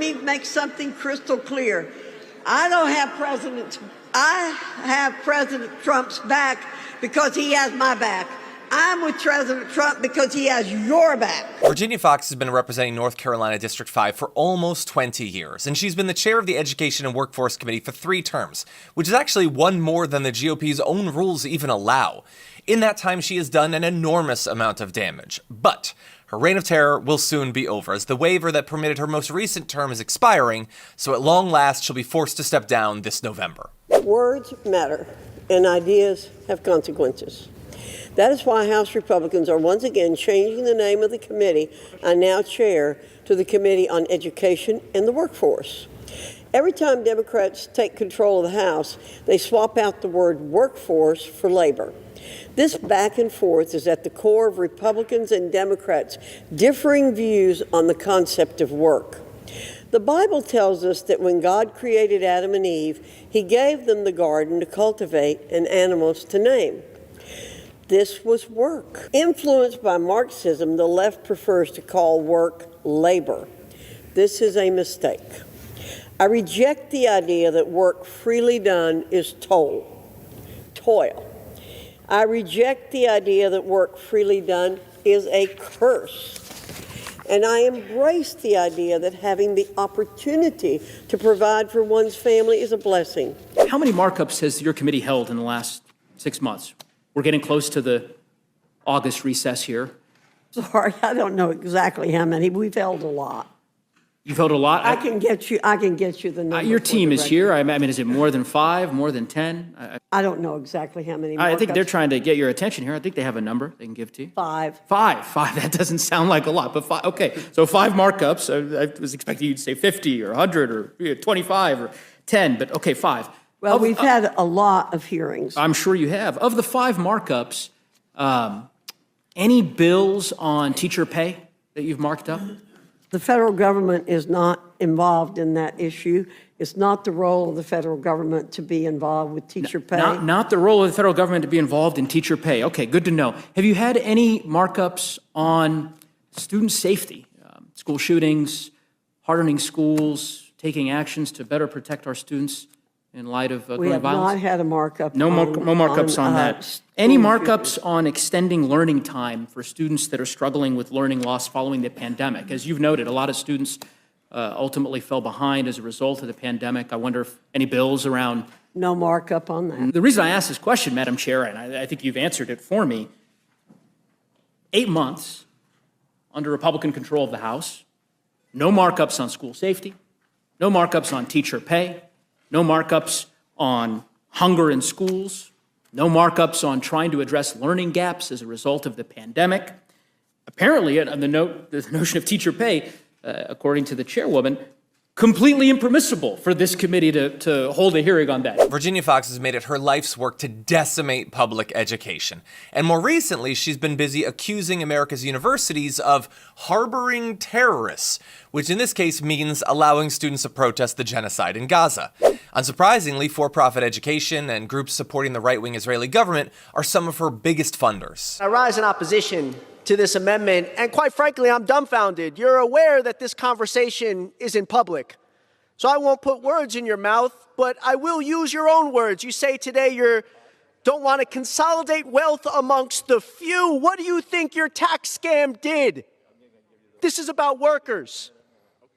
me make something crystal clear. I have President Trump's back because he has my back. I'm with President Trump because he has your back. Virginia Foxx has been representing North Carolina District 5 for almost 20 years, and she's been the chair of the Education and Workforce Committee for 3 terms, which is actually one more than the GOP's own rules even allow. In that time, she has done an enormous amount of damage, but her reign of terror will soon be over, as the waiver that permitted her most recent term is expiring, so at long last she'll be forced to step down this November. Words matter, and ideas have consequences. That is why House Republicans are once again changing the name of the committee I now chair to the Committee on Education and the Workforce. Every time Democrats take control of the House, they swap out the word workforce for labor. This back and forth is at the core of Republicans and Democrats' differing views on the concept of work. The Bible tells us that when God created Adam and Eve, he gave them the garden to cultivate and animals to name. This was work. Influenced by Marxism, the left prefers to call work labor. This is a mistake. I reject the idea that work freely done is toil. I reject the idea that work freely done is a curse. And I embrace the idea that having the opportunity to provide for one's family is a blessing. How many markups has your committee held in the last 6 months? We're getting close to the August recess here. Sorry, I don't know exactly how many. We've held a lot. You've held a lot? I can get you the number. Your team is here. I mean, is it more than 5, more than 10? I don't know exactly how many. I think they're trying to get your attention here. I think they have a number they can give to you. 5. 5. That doesn't sound like a lot, but 5. Okay, so 5 markups. I was expecting you to say 50 or 100 or 25 or 10, but okay, 5. Well, we've had a lot of hearings. I'm sure you have. Of the 5 markups, any bills on teacher pay that you've marked up? The federal government is not involved in that issue. It's not the role of the federal government to be involved with teacher pay. Not the role of the federal government to be involved in teacher pay. Okay, good to know. Have you had any markups on student safety, school shootings, hardening schools, taking actions to better protect our students in light of we have violence? not had a markup. No markups on that. Any markups on extending learning time for students that are struggling with learning loss following the pandemic? As you've noted, a lot of students ultimately fell behind as a result of the pandemic. I wonder if any bills around... No markup on that. The reason I asked this question, Madam Chair, and I think you've answered it for me, 8 months under Republican control of the House, no markups on school safety, no markups on teacher pay, no markups on hunger in schools, no markups on trying to address learning gaps as a result of the pandemic. Apparently, the notion of teacher pay, according to the chairwoman, completely impermissible for this committee to hold a hearing on that. Virginia Foxx has made it her life's work to decimate public education. And more recently, she's been busy accusing America's universities of harboring terrorists, which in this case means allowing students to protest the genocide in Gaza. Unsurprisingly, for-profit education and groups supporting the right-wing Israeli government are some of her biggest funders. I rise in opposition to this amendment, and quite frankly, I'm dumbfounded. You're aware that this conversation is in public, so I won't put words in your mouth, but I will use your own words. You say today you don't want to consolidate wealth amongst the few. What do you think your tax scam did? This is about workers.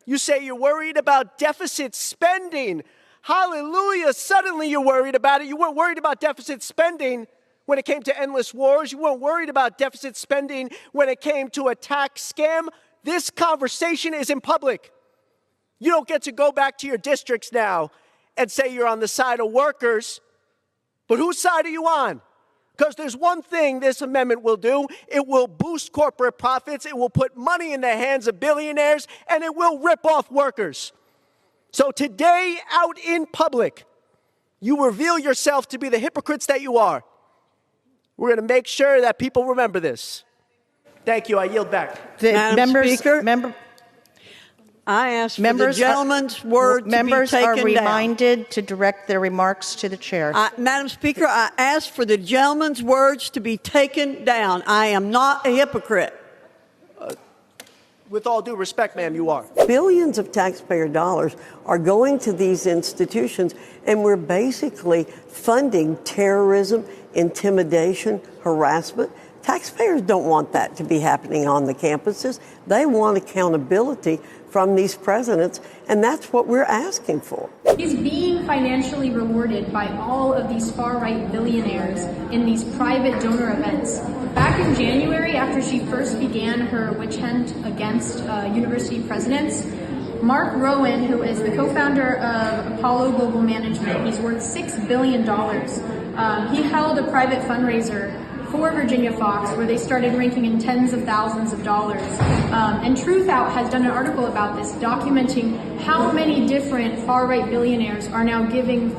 You say you're worried about deficit spending. Hallelujah, suddenly you're worried about it. You weren't worried about deficit spending when it came to endless wars. You weren't worried about deficit spending when it came to a tax scam. This conversation is in public. You don't get to go back to your districts now and say you're on the side of workers. But whose side are you on? Because there's one thing this amendment will do. It will boost corporate profits. It will put money in the hands of billionaires, and it will rip off workers. So today, out in public, you reveal yourself to be the hypocrites that you are. We're going to make sure that people remember this. Thank you. I yield back. Madam Speaker, I ask for the gentleman's word to be taken down. Members are reminded to direct their remarks to the chair. Madam Speaker, I ask for the gentleman's words to be taken down. I am not a hypocrite. With all due respect, ma'am, you are. Billions of taxpayer dollars are going to these institutions, and we're basically funding terrorism, intimidation, harassment. Taxpayers don't want that to be happening on the campuses. They want accountability from these presidents, and that's what we're asking for. He's being financially rewarded by all of these far-right billionaires in these private donor events. Back in January, after she first began her witch hunt against university presidents, Mark Rowan, who is the co-founder of Apollo Global Management, he's worth $6 billion. He held a private fundraiser for Virginia Foxx, where they started ranking in tens of thousands of dollars. And Truth Out has done an article about this, documenting how many different far-right billionaires are now giving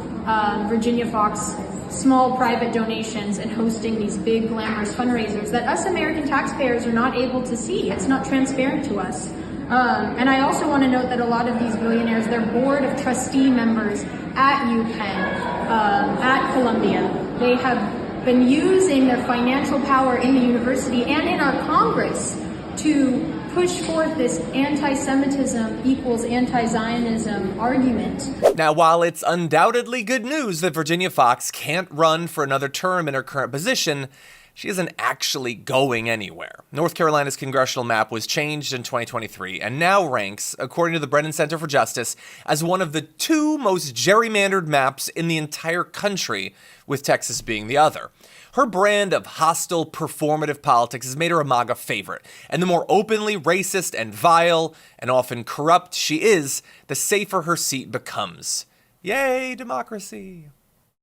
Virginia Foxx small private donations and hosting these big glamorous fundraisers that us American taxpayers are not able to see. It's not transparent to us. And I also want to note that a lot of these billionaires, they're board of trustee members at UPenn, at Columbia. They have been using their financial power in the university and in our Congress to push forth this anti-Semitism equals anti-Zionism argument. Now, while it's undoubtedly good news that Virginia Foxx can't run for another term in her current position, she isn't actually going anywhere. North Carolina's congressional map was changed in 2023 and now ranks, according to the Brennan Center for Justice, as one of the 2 most gerrymandered maps in the entire country, with Texas being the other. Her brand of hostile, performative politics has made her a MAGA favorite, and the more openly racist and vile and often corrupt she is, the safer her seat becomes. Yay, democracy!